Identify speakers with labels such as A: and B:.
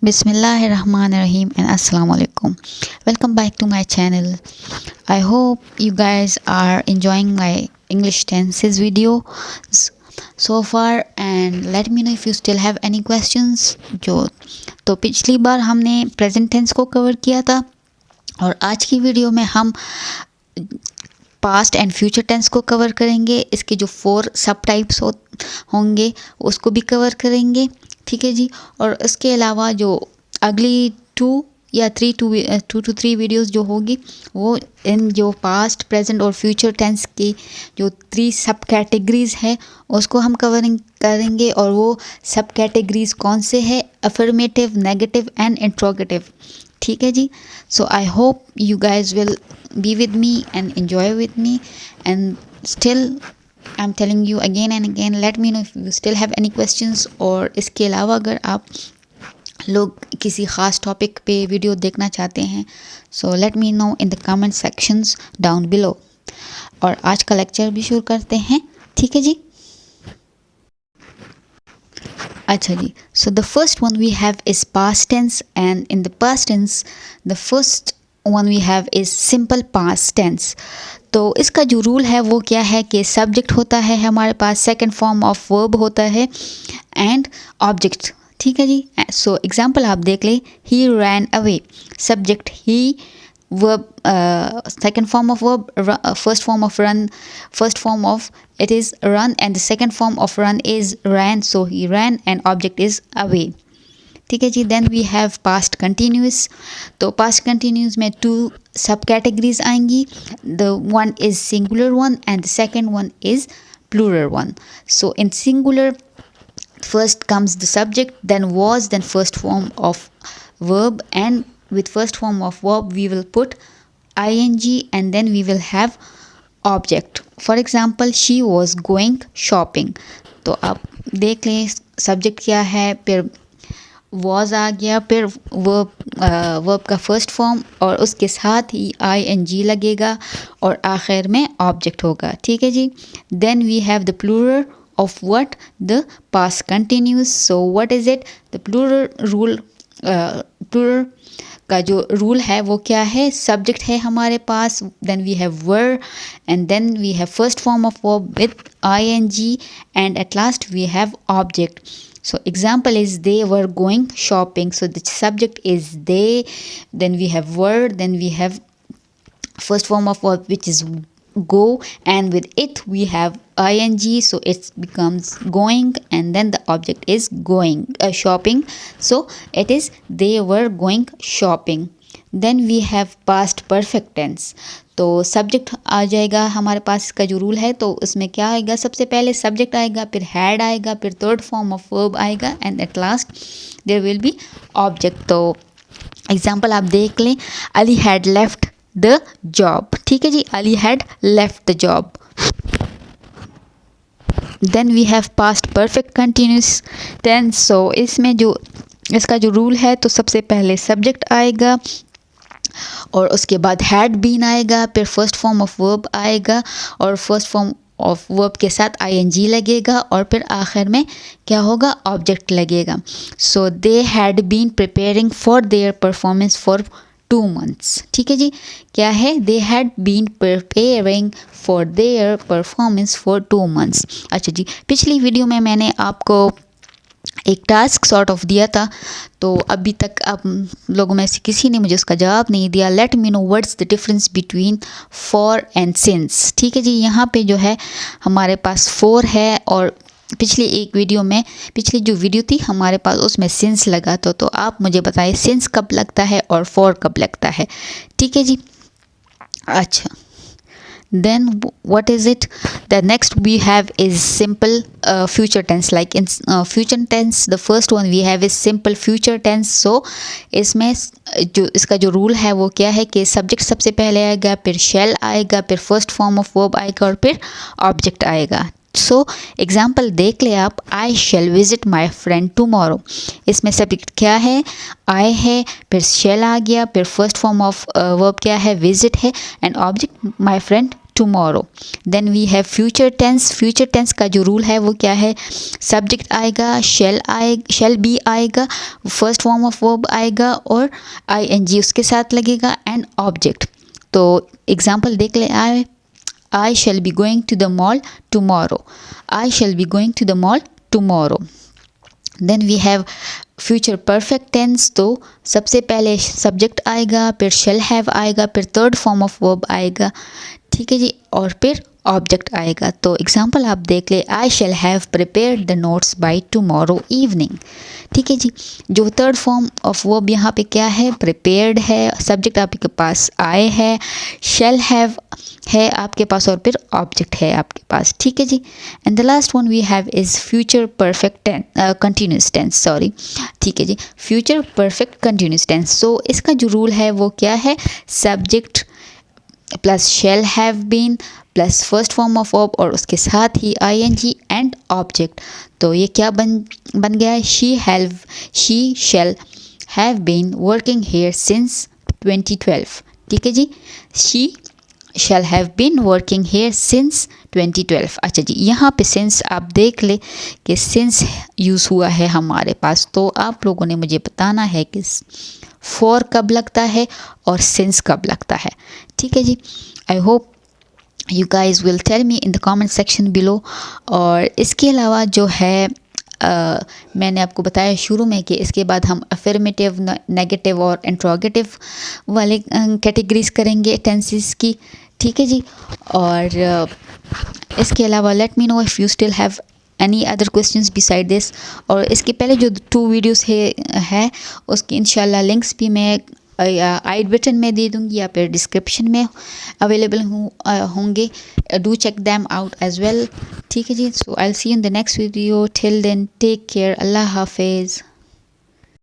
A: Bismillahirrahmanirrahim and Assalamu alaikum. Welcome back to my channel. I hope you guys are enjoying my English tenses videos so far and let me know if you still have any questions. जो तो पिछली बार हमने present tense को cover किया था और आज की वीडियो में हम पास्ट एंड फ्यूचर टेंस को कवर करेंगे। इसके जो 4 सब टाइप्स होंगे उसको भी कवर करेंगे, ठीक है जी। और इसके अलावा जो अगली 2 या 3 टू टू 3 वीडियोस जो होगी वो इन जो पास्ट प्रेजेंट और फ्यूचर टेंस की जो 3 सब कैटेगरीज है उसको हम कवरिंग करेंगे। और वो सब कैटेगरीज कौन से है? अफर्मेटिव, नेगेटिव एंड इंट्रोगेटिव, ठीक है जी। So I hope you guys will be with me and enjoy with me, and still I'm telling you again and again, let me know if you still have any questions। और इसके अलावा अगर आप लोग किसी ख़ास टॉपिक पे video देखना चाहते हैं so let me know in the comment sections down below. और आज का लेक्चर भी शुरू करते हैं, ठीक है जी। अच्छा जी, so the first one we have is past tense, and in the past tense the first one we have is simple past tense. तो इसका जो रूल है वो क्या है कि सब्जेक्ट होता है हमारे पास, सेकंड फॉर्म ऑफ वर्ब होता है एंड ऑब्जेक्ट, ठीक है जी। सो एग्जांपल आप देख लें, he ran away, subject he, verb second form of verb, first form of run, first form of it is run and the second form of run is ran, so he ran and object is away, ठीक है जी। Then we have past continuous. तो past continuous में 2 subcategories आएंगी, the one is singular one and the second one is plural one. So in singular first comes the subject, then was, then first form of verb, and with first form of verb we will put ing and then we will have object। For example she was going shopping, तो आप देख लें subject क्या है, फिर was आ गया, फिर verb का फर्स्ट फॉर्म और उसके साथ ही ing लगेगा और आखिर में ऑब्जेक्ट होगा, ठीक है जी। Then we have the plural of what? The past continuous। so what is it? the plural rule, plural का जो रूल है वो क्या है? सब्जेक्ट है हमारे पास, then we have verb and then we have first form of verb with ing and at last we have object. so example is they were going shopping, so the subject is they, then we have were, then we have first form of verb which is go, and with it we have ing, so it becomes going and then the object is going shopping, so it is they were going shopping। then we have past perfect tense। तो subject आ जाएगा हमारे पास, इसका जो rule है तो उसमें क्या आएगा? सबसे पहले सब्जेक्ट आएगा, फिर हैड आएगा, फिर थर्ड फॉर्म ऑफ वर्ब आएगा and at last there will be object. तो एग्जांपल आप देख लें, Ali had left the job, ठीक है जी, Ali had left the job. Then we have past perfect continuous tense. So इसमें जो इसका जो रूल है तो सबसे पहले सब्जेक्ट आएगा और उसके बाद हैड बीन आएगा, फिर फर्स्ट फॉर्म ऑफ वर्ब आएगा और फर्स्ट फॉर्म ऑफ वर्ब के साथ ing लगेगा और फिर आखिर में क्या होगा? ऑब्जेक्ट लगेगा। So they had been preparing for their performance for 2 months, ठीक है जी। क्या है? They had been preparing for their performance for 2 months। अच्छा जी, पिछली वीडियो में मैंने आपको एक टास्क सॉर्ट ऑफ दिया था, तो अभी तक आप लोगों में से किसी ने मुझे उसका जवाब नहीं दिया। Let me know what's the difference between for and since, ठीक है जी। यहाँ पे जो है हमारे पास फॉर है और पिछली एक वीडियो में, पिछली जो वीडियो थी हमारे पास उसमें सिंस लगा था। तो आप मुझे बताइए सिंस कब लगता है और फॉर कब लगता है, ठीक है जी। अच्छा, then what is it? The next we have is simple future tense। like in future tense the first one we have is simple future tense। so इसमें जो इसका जो रूल है वो क्या है कि सब्जेक्ट सबसे पहले आएगा, फिर shall आएगा, फिर फर्स्ट फॉर्म ऑफ वर्ब आएगा और फिर ऑब्जेक्ट आएगा। सो एग्जाम्पल देख ले आप, I shall visit my friend tomorrow. इसमें सब्जेक्ट क्या है? आई है, फिर शेल आ गया, फिर फर्स्ट फॉर्म ऑफ वर्ब क्या है? विजिट है and object my friend tomorrow. Then we have future tense. Future tense का जो रूल है वो क्या है, सब्जेक्ट आएगा, शेल बी आएगा, फर्स्ट फॉर्म ऑफ वर्ब आएगा और आईएनजी उसके साथ लगेगा एंड ऑब्जेक्ट। तो एग्जांपल देख ले, I shall be going to the mall tomorrow. I shall be going to the mall tomorrow. Then we have future perfect tense. तो सबसे पहले सब्जेक्ट आएगा, फिर शेल हैव आएगा, फिर थर्ड फॉर्म ऑफ वर्ब आएगा, ठीक है जी, और फिर ऑब्जेक्ट आएगा। तो एग्जांपल आप देख ले, I shall have prepared the notes by tomorrow evening, ठीक है जी। जो थर्ड फॉर्म ऑफ वर्ब यहाँ पे क्या है, प्रिपेयर्ड है, सब्जेक्ट आपके पास आए है, शैल हैव है आपके पास और फिर ऑब्जेक्ट है आपके पास, ठीक है जी। And the last one we have is future perfect continuous tense, sorry, ठीक है जी, future perfect continuous tense. So इसका जो रूल है वो क्या है, subject plus shall have been plus first form of verb और उसके साथ ही आईएनजी एंड ऑब्जेक्ट। तो ये क्या बन गया है, she shall have been working here since 2012, ठीक है जी, she shall have been working here since 2012। अच्छा जी, यहाँ पे सिंस आप देख ले कि सिंस यूज़ हुआ है हमारे पास, तो आप लोगों ने मुझे बताना है कि फॉर कब लगता है और सिंस कब लगता है, ठीक है जी। I hope you guys will tell me in the comment section below. और इसके अलावा जो है मैंने आपको बताया शुरू में कि इसके बाद हम अफर्मेटिव, नेगेटिव और इंट्रोगेटिव वाले कैटेगरीज करेंगे टेंसेस की, ठीक है जी। और इसके अलावा let me know if you still have any other questions beside this. और इसके पहले जो 2 वीडियोस है उसकी इंशाल्लाह लिंक्स भी मैं आई बटन में दे दूँगी या फिर डिस्क्रिप्शन में अवेलेबल होंगे, do check them out as well, ठीक है जी। So I will see you in the next video, till then take care, अल्लाह हाफिज़।